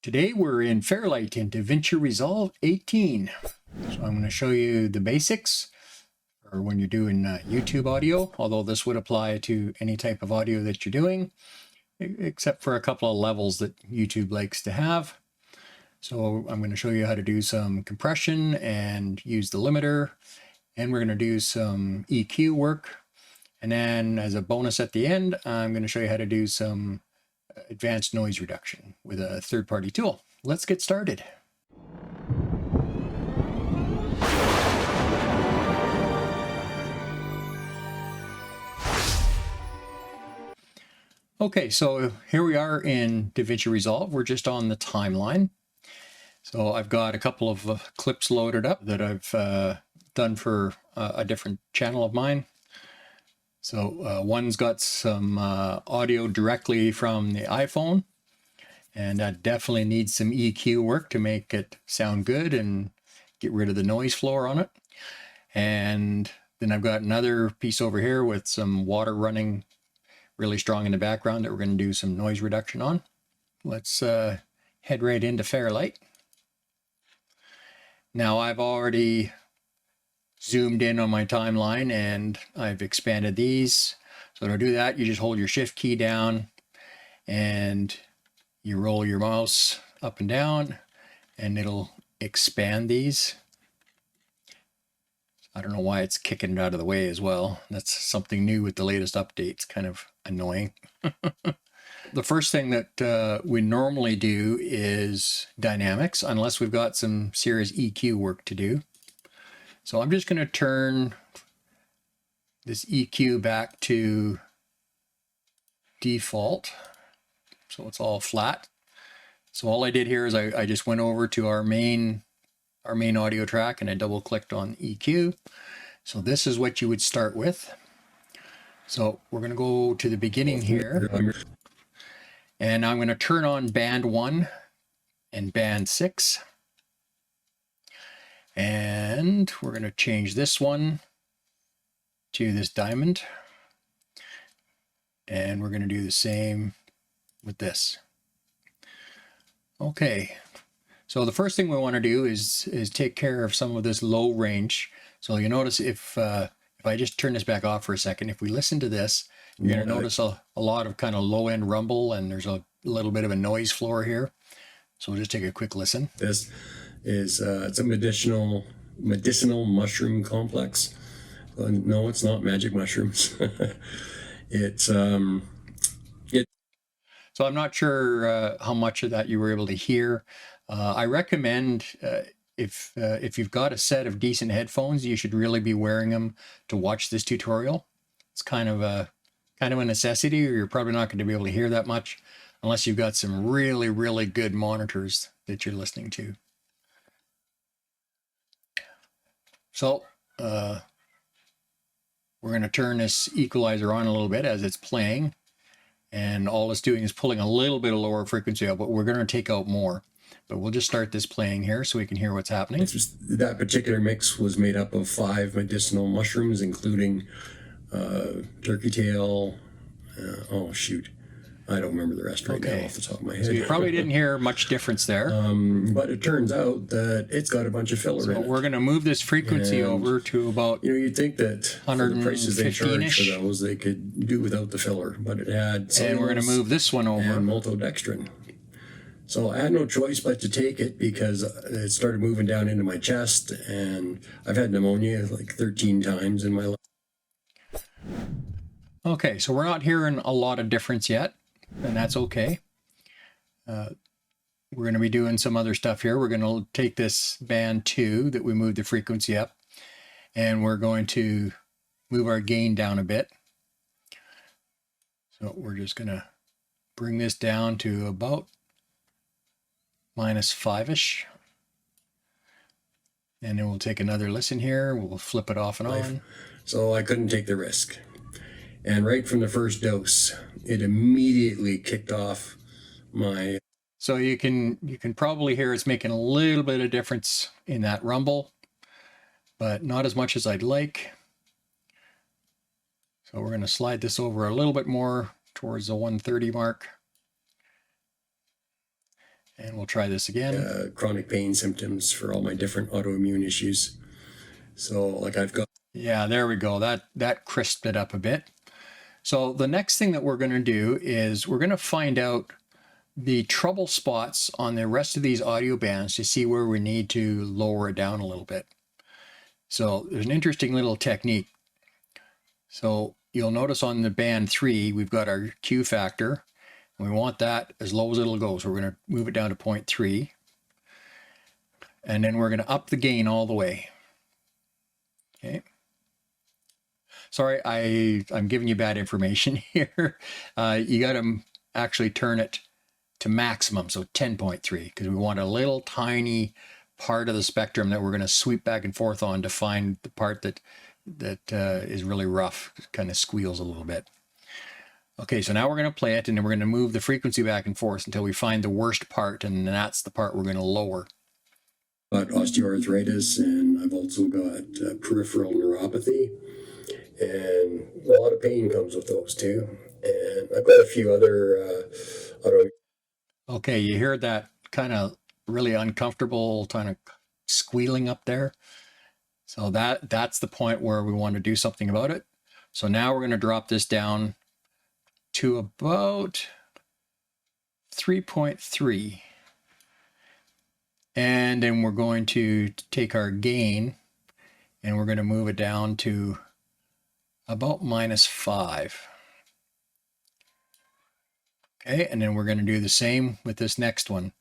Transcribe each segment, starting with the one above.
Today we're in Fairlight in DaVinci Resolve 18. So I'm going to show you the basics for when you're doing YouTube audio, although this would apply to any type of audio that you're doing, except for a couple of levels that YouTube likes to have. So I'm going to show you how to do some compression and use the limiter, and we're going to do some EQ work. And then as a bonus at the end, I'm going to show you how to do some advanced noise reduction with a third-party tool. Let's get started. Okay, so here we are in DaVinci Resolve. We're just on the timeline. So I've got a couple of clips loaded up that I've done for a different channel of mine. So one's got some audio directly from the iPhone, and that definitely needs some EQ work to make it sound good and get rid of the noise floor on it. And then I've got another piece over here with some water running really strong in the background that we're going to do some noise reduction on. Let's head right into Fairlight. Now I've already zoomed in on my timeline and I've expanded these. So to do that, you just hold your shift key down and you roll your mouse up and down and it'll expand these. I don't know why it's kicking it out of the way as well. That's something new with the latest updates, kind of annoying. The first thing that we normally do is dynamics, unless we've got some serious EQ work to do. So I'm just going to turn this EQ back to default. So it's all flat. So all I did here is I just went over to our main audio track and I double clicked on EQ. So this is what you would start with. So we're going to go to the beginning here. And I'm going to turn on band 1 and band 6. And we're going to change this one to this diamond. And we're going to do the same with this. Okay. So the first thing we want to do is take care of some of this low range. So you notice if I just turn this back off for a second, if we listen to this, you're going to notice a lot of kind of low end rumble, and there's a little bit of a noise floor here. So we'll just take a quick listen. This is it's a medicinal mushroom complex. No, it's not magic mushrooms. It's So I'm not sure how much of that you were able to hear. I recommend if you've got a set of decent headphones, you should really be wearing them to watch this tutorial. It's kind of a necessity, or you're probably not going to be able to hear that much unless you've got some really, really good monitors that you're listening to. So we're going to turn this equalizer on a little bit as it's playing. And all it's doing is pulling a little bit of lower frequency out, but we're going to take out more. But we'll just start this playing here so we can hear what's happening. That particular mix was made up of 5 medicinal mushrooms, including turkey tail. Oh, shoot. I don't remember the rest right now off the top of my head. So you probably didn't hear much difference there. But it turns out that it's got a bunch of filler in it. We're going to move this frequency over to about, you'd think that for the prices they charge for those, they could do without the filler, but it had cellulose, and we're going to move this one over, and maltodextrin. So I had no choice but to take it because it started moving down into my chest, and I've had pneumonia like 13 times in my life. Okay, so we're not hearing a lot of difference yet, and that's okay. We're going to be doing some other stuff here. We're going to take this band 2 that we moved the frequency up, and we're going to move our gain down a bit. So we're just going to bring this down to about -5-ish. And then we'll take another listen here. We'll flip it off and on. So I couldn't take the risk. And right from the first dose, it immediately kicked off my... So you can probably hear it's making a little bit of difference in that rumble, but not as much as I'd like. So we're going to slide this over a little bit more towards the 130 mark. And we'll try this again. Chronic pain symptoms for all my different autoimmune issues. So like I've got. Yeah, there we go. That crisped it up a bit. So the next thing that we're going to do is we're going to find out the trouble spots on the rest of these audio bands to see where we need to lower it down a little bit. So there's an interesting little technique. So you'll notice on the band 3, we've got our Q factor, and we want that as low as it'll go. So we're going to move it down to 0.3. And then we're going to up the gain all the way. Okay. Sorry, I'm giving you bad information here. You got to actually turn it to maximum, so 10.3, because we want a little tiny part of the spectrum that we're going to sweep back and forth on to find the part that is really rough, kind of squeals a little bit. Okay, so now we're going to play it, and then we're going to move the frequency back and forth until we find the worst part, and that's the part we're going to lower. Got osteoarthritis, and I've also got peripheral neuropathy, and a lot of pain comes with those too. And I've got a few other auto. Okay, you hear that kind of really uncomfortable kind of squealing up there? So that's the point where we want to do something about it. So now we're going to drop this down to about 3.3. And then we're going to take our gain and we're going to move it down to about -5. Okay, and then we're going to do the same with this next one.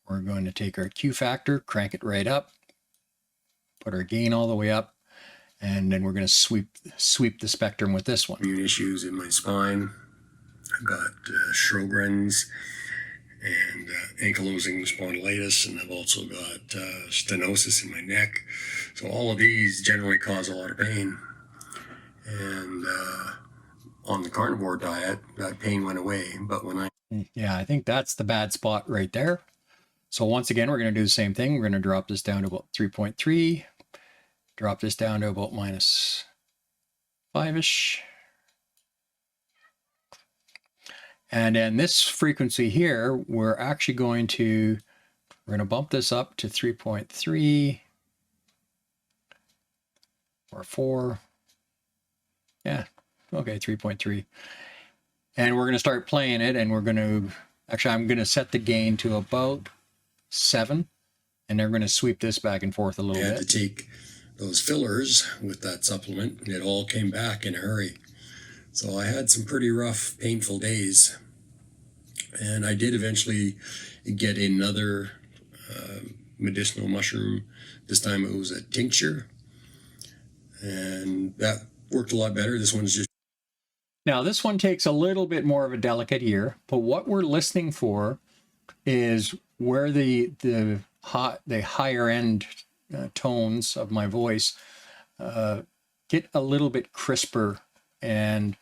We're going to take our Q factor, crank it right up, put our gain all the way up, and then we're going to sweep the spectrum with this one. Immune issues in my spine. I've got Sjogren's and ankylosing spondylitis, and I've also got stenosis in my neck. So all of these generally cause a lot of pain. And on the carnivore diet, that pain went away. But when I... Yeah, I think that's the bad spot right there. So once again, we're going to do the same thing. We're going to drop this down to about 3.3, drop this down to about -5-ish. And then this frequency here, we're actually going to bump this up to 3.3 or 4. Yeah, okay, 3.3. And we're going to start playing it, and we're going to, actually, I'm going to set the gain to about 7, and they're going to sweep this back and forth a little bit. I had to take those fillers with that supplement, and it all came back in a hurry. So I had some pretty rough, painful days. And I did eventually get another medicinal mushroom. This time it was a tincture. And that worked a lot better. This one's just... Now, this one takes a little bit more of a delicate ear, but what we're listening for is where the higher end tones of my voice get a little bit crisper and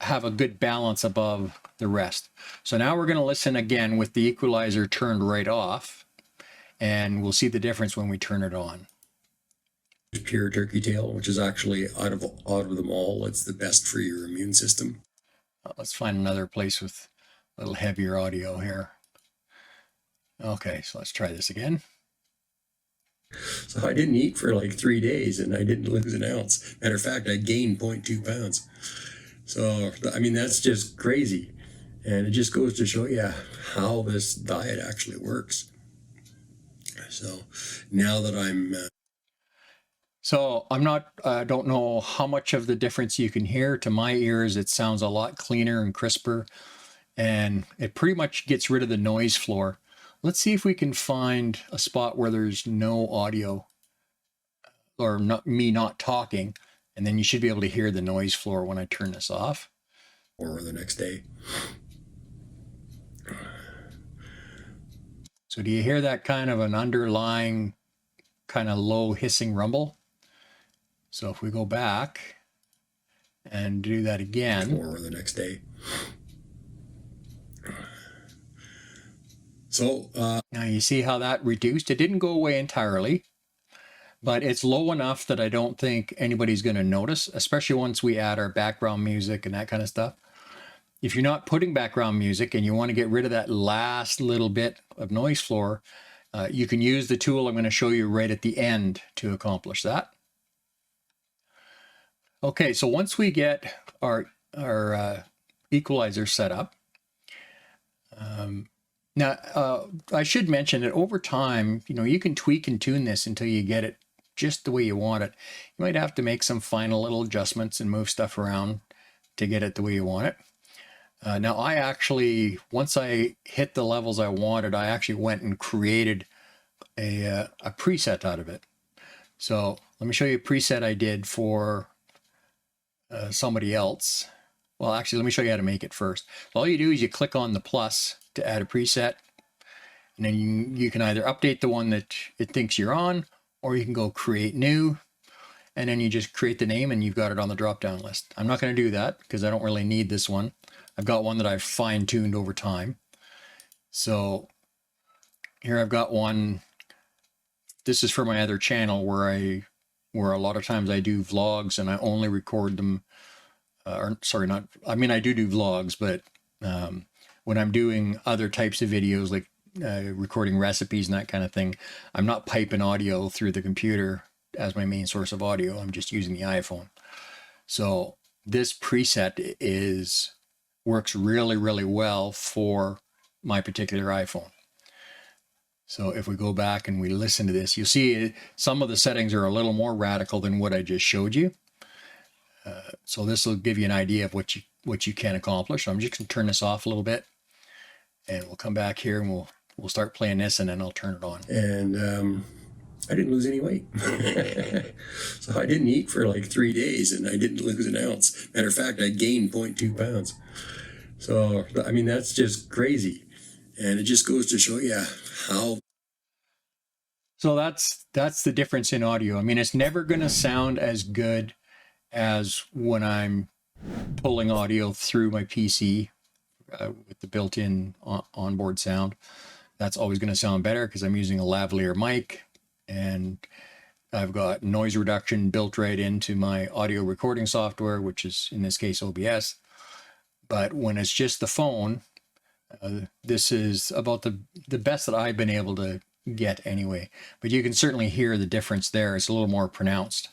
have a good balance above the rest. So now we're going to listen again with the equalizer turned right off, and we'll see the difference when we turn it on. Pure turkey tail, which is actually out of them all, it's the best for your immune system. Let's find another place with a little heavier audio here. Okay, so let's try this again. So I didn't eat for like 3 days, and I didn't lose an ounce. Matter of fact, I gained 0.2 pounds. So, I mean, that's just crazy. And it just goes to show you how this diet actually works. So now that I'm... So I'm not, don't know how much of the difference you can hear. To my ears, it sounds a lot cleaner and crisper, and it pretty much gets rid of the noise floor. Let's see if we can find a spot where there's no audio or me not talking, and then you should be able to hear the noise floor when I turn this off. Or the next day. So do you hear that kind of an underlying kind of low hissing rumble? So if we go back and do that again. Or the next day. So now you see how that reduced. It didn't go away entirely, but it's low enough that I don't think anybody's going to notice, especially once we add our background music and that kind of stuff. if you're not putting background music and you want to get rid of that last little bit of noise floor, you can use the tool I'm going to show you right at the end to accomplish that. Okay, so once we get our equalizer set up, now I should mention that over time, you can tweak and tune this until you get it just the way you want it. You might have to make some final little adjustments and move stuff around to get it the way you want it. Now I actually, once I hit the levels I wanted, I actually went and created a preset out of it. So let me show you a preset I did for somebody else. Well, actually, let me show you how to make it first. So all you do is you click on the plus to add a preset, and then you can either update the one that it thinks you're on, or you can go create new, and then you just create the name and you've got it on the drop down list. I'm not going to do that because I don't really need this one. I've got one that I've fine-tuned over time. So here I've got one. This is for my other channel where a lot of times I do vlogs and I only record them. I do vlogs, but when I'm doing other types of videos like recording recipes and that kind of thing, I'm not piping audio through the computer as my main source of audio. I'm just using the iPhone. So this preset works really, really well for my particular iPhone. So if we go back and we listen to this, you'll see some of the settings are a little more radical than what I just showed you. So this will give you an idea of what you can accomplish. So I'm just going to turn this off a little bit, and we'll come back here and we'll start playing this, and then I'll turn it on. And I didn't lose any weight. So I didn't eat for like 3 days, and I didn't lose an ounce. Matter of fact, I gained 0.2 pounds. So, I mean, that's just crazy. And it just goes to show you how. So that's the difference in audio. I mean, it's never going to sound as good as when I'm pulling audio through my PC with the built-in onboard sound. That's always going to sound better because I'm using a lavalier mic, and I've got noise reduction built right into my audio recording software, which is in this case OBS. But when it's just the phone, this is about the best that I've been able to get anyway. But you can certainly hear the difference there. It's a little more pronounced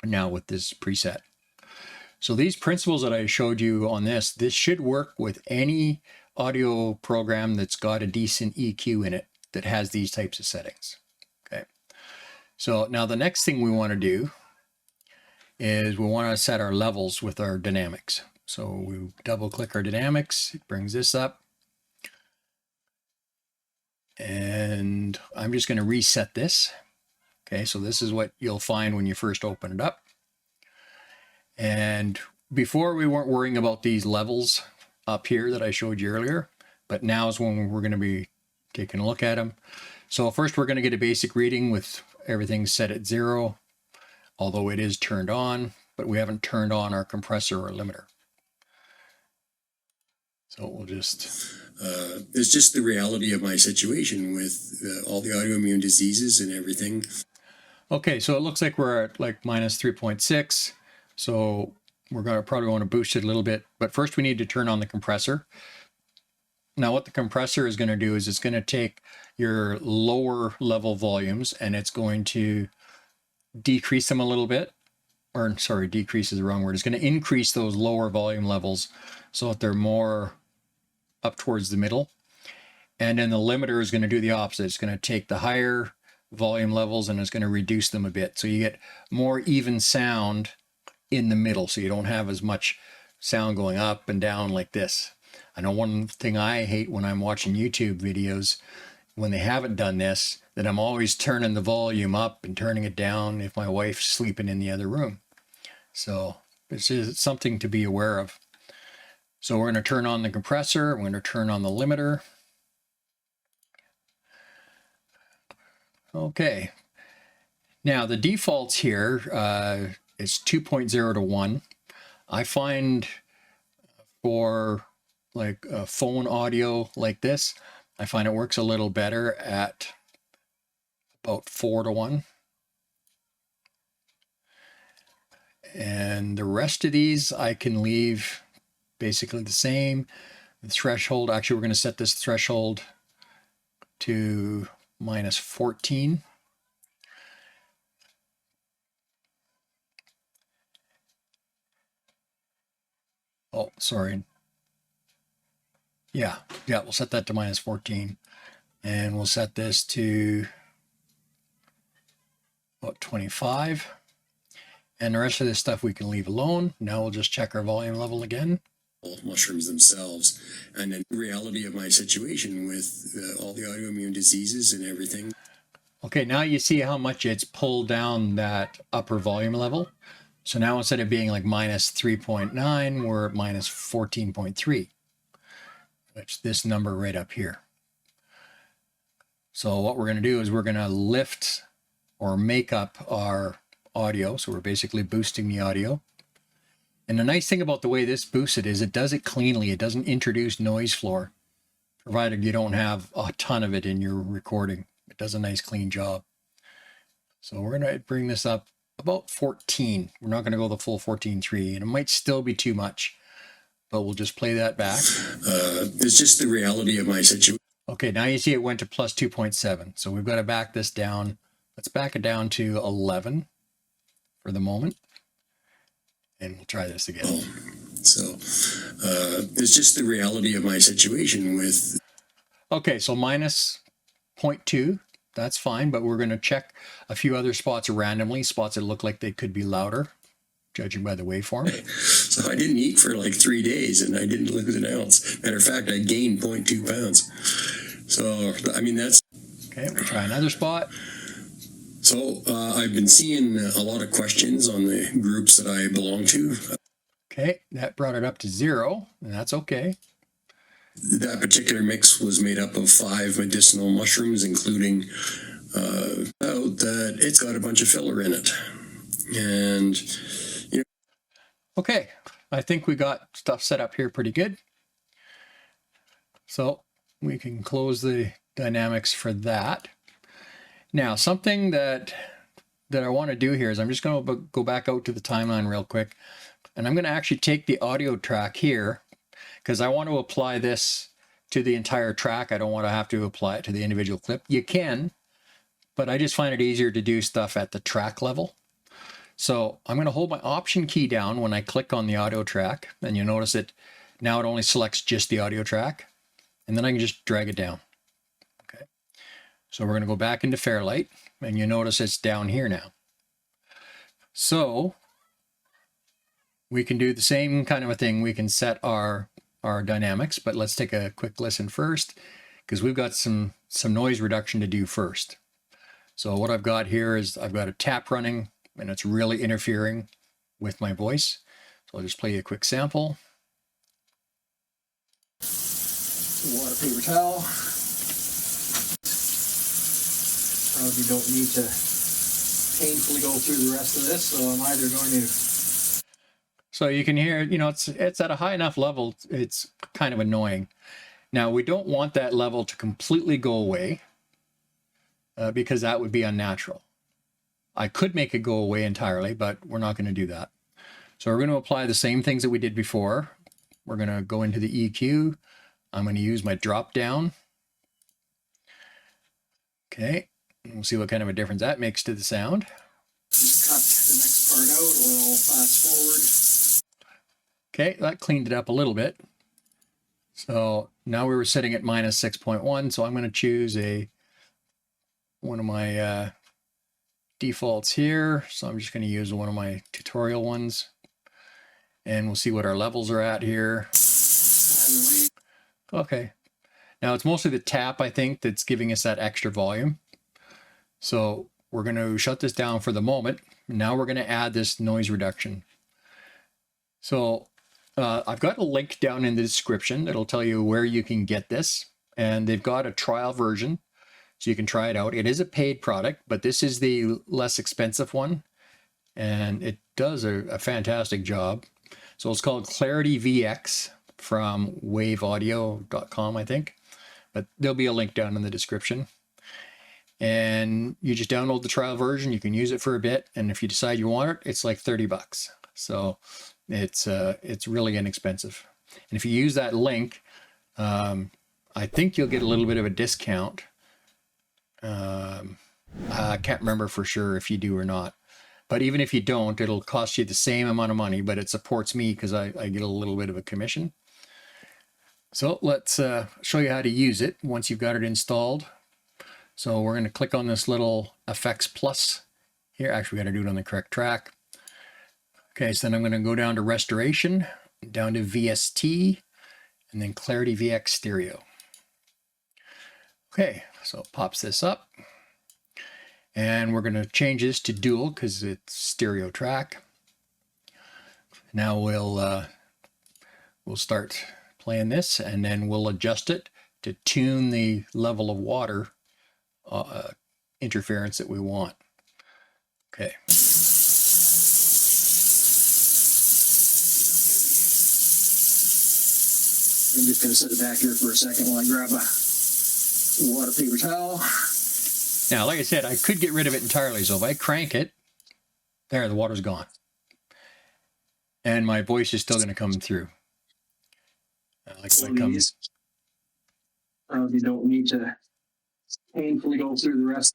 now with this preset. So these principles that I showed you on this should work with any audio program that's got a decent EQ in it that has these types of settings. Okay. So now the next thing we want to do is we want to set our levels with our dynamics. So we double click our dynamics, it brings this up. And I'm just going to reset this. Okay, so this is what you'll find when you first open it up. And before we weren't worrying about these levels up here that I showed you earlier, but now is when we're going to be taking a look at them. So first we're going to get a basic reading with everything set at 0, although it is turned on, but we haven't turned on our compressor or limiter. So we'll just... it's just the reality of my situation with all the autoimmune diseases and everything. Okay, so it looks like we're at like minus 3.6. So we're going to probably want to boost it a little bit, but first we need to turn on the compressor. Now what the compressor is going to do is it's going to take your lower level volumes and it's going to decrease them a little bit, or sorry, decrease is the wrong word. It's going to increase those lower volume levels so that they're more up towards the middle. And then the limiter is going to do the opposite. It's going to take the higher volume levels and it's going to reduce them a bit. So you get more even sound in the middle. So you don't have as much sound going up and down like this. I know one thing I hate when I'm watching YouTube videos, when they haven't done this, that I'm always turning the volume up and turning it down if my wife's sleeping in the other room. So this is something to be aware of. So we're going to turn on the compressor. We're going to turn on the limiter. Okay. Now the defaults here is 2.0 to 1. I find for like phone audio like this, I find it works a little better at about 4 to 1. And the rest of these I can leave basically the same. The threshold, actually we're going to set this threshold to -14. Oh, sorry. Yeah, we'll set that to -14. And we'll set this to about 25. And the rest of this stuff we can leave alone. Now we'll just check our volume level again. Mushrooms themselves, and then the reality of my situation with all the autoimmune diseases and everything. Okay, now you see how much it's pulled down that upper volume level. So now instead of being like -3.9, we're at -14.3. Which this number right up here. So what we're going to do is we're going to lift or make up our audio. So we're basically boosting the audio. And the nice thing about the way this boosts it is it does it cleanly. It doesn't introduce noise floor, provided you don't have a ton of it in your recording. It does a nice clean job. So we're going to bring this up about 14. We're not going to go the full 14.3, and it might still be too much, but we'll just play that back. It's just the reality of my situation. Okay, now you see it went to +2.7. So we've got to back this down. Let's back it down to 11 for the moment. And we'll try this again. So it's just the reality of my situation with. Okay, so -0.2, that's fine, but we're going to check a few other spots randomly, spots that look like they could be louder, judging by the waveform. So I didn't eat for like 3 days and I didn't lose an ounce. Matter of fact, I gained 0.2 pounds. So, I mean, that's. Okay, we'll try another spot. So I've been seeing a lot of questions on the groups that I belong to. Okay, that brought it up to 0, and that's okay. That particular mix was made up of 5 medicinal mushrooms, including that it's got a bunch of filler in it. And, you know. Okay, I think we got stuff set up here pretty good. So we can close the dynamics for that. Now, something that I want to do here is I'm just going to go back out to the timeline real quick, and I'm going to actually take the audio track here because I want to apply this to the entire track. I don't want to have to apply it to the individual clip. You can, but I just find it easier to do stuff at the track level. So I'm going to hold my Option key down when I click on the audio track, and you'll notice it now it only selects just the audio track, and then I can just drag it down. Okay. So we're going to go back into Fairlight, and you notice it's down here now. So we can do the same kind of a thing. We can set our dynamics, but let's take a quick listen first because we've got some noise reduction to do first. So what I've got here is I've got a tap running, and it's really interfering with my voice. So I'll just play you a quick sample. Water paper towel. Probably don't need to painfully go through the rest of this, so I'm either going to. So you can hear, you know, it's at a high enough level, it's kind of annoying. Now we don't want that level to completely go away because that would be unnatural. I could make it go away entirely, but we're not going to do that. So we're going to apply the same things that we did before. We're going to go into the EQ. I'm going to use my drop down. Okay, and we'll see what kind of a difference that makes to the sound. Just cut the next part out, or I'll fast forward. Okay, that cleaned it up a little bit. So now we were sitting at -6.1, so I'm going to choose one of my defaults here. So I'm just going to use one of my tutorial ones, and we'll see what our levels are at here. Okay, now it's mostly the tap, I think, that's giving us that extra volume. So we're going to shut this down for the moment. Now we're going to add this noise reduction. So I've got a link down in the description that'll tell you where you can get this, and they've got a trial version so you can try it out. It is a paid product, but this is the less expensive one, and it does a fantastic job. So it's called Clarity VX from waveaudio.com, I think, but there'll be a link down in the description. And you just download the trial version. You can use it for a bit, and if you decide you want it, it's like $30. So it's really inexpensive. And if you use that link, I think you'll get a little bit of a discount. I can't remember for sure if you do or not. But even if you don't, it'll cost you the same amount of money, but it supports me because I get a little bit of a commission. So let's show you how to use it once you've got it installed. So we're going to click on this little Effects Plus here. Actually, we got to do it on the correct track. Okay, so then I'm going to go down to Restoration, down to VST, and then Clarity VX Stereo. Okay, so it pops this up. And we're going to change this to dual because it's stereo track. Now we'll start playing this, and then we'll adjust it to tune the level of water interference that we want. Okay. I'm just going to set it back here for a second while I grab a water paper towel. Now, like I said, I could get rid of it entirely. So if I crank it, there, the water's gone. And my voice is still going to come through. Like if I come... You don't need to painfully go through the rest.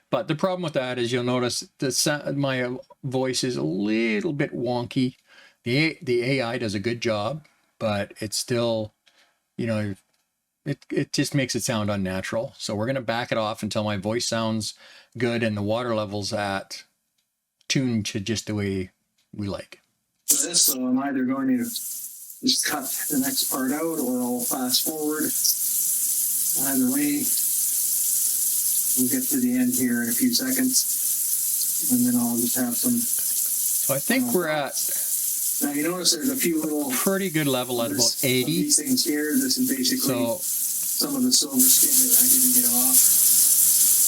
But the problem with that is you'll notice the sound, my voice is a little bit wonky. The AI does a good job, but it's still, you know, it just makes it sound unnatural. So we're going to back it off until my voice sounds good and the water level's at tuned to just the way we like. For this, so I'm either going to just cut the next part out or I'll fast forward. Either way, we'll get to the end here in a few seconds, and then I'll just have some. So I think we're at. Now you notice there's a few little pretty good level at about 80. These things here. This is basically some of the silver skin that I didn't get off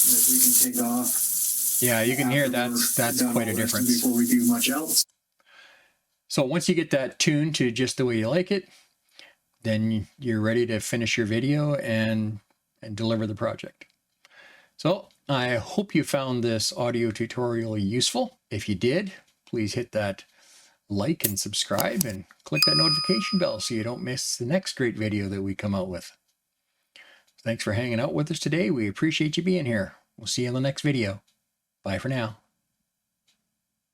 that we can take off. Yeah, you can hear that's quite a difference before we do much else. So once you get that tuned to just the way you like it, then you're ready to finish your video and deliver the project. So I hope you found this audio tutorial useful. If you did, please hit that like and subscribe and click that notification bell so you don't miss the next great video that we come out with. Thanks for hanging out with us today. We appreciate you being here. We'll see you in the next video. Bye for now.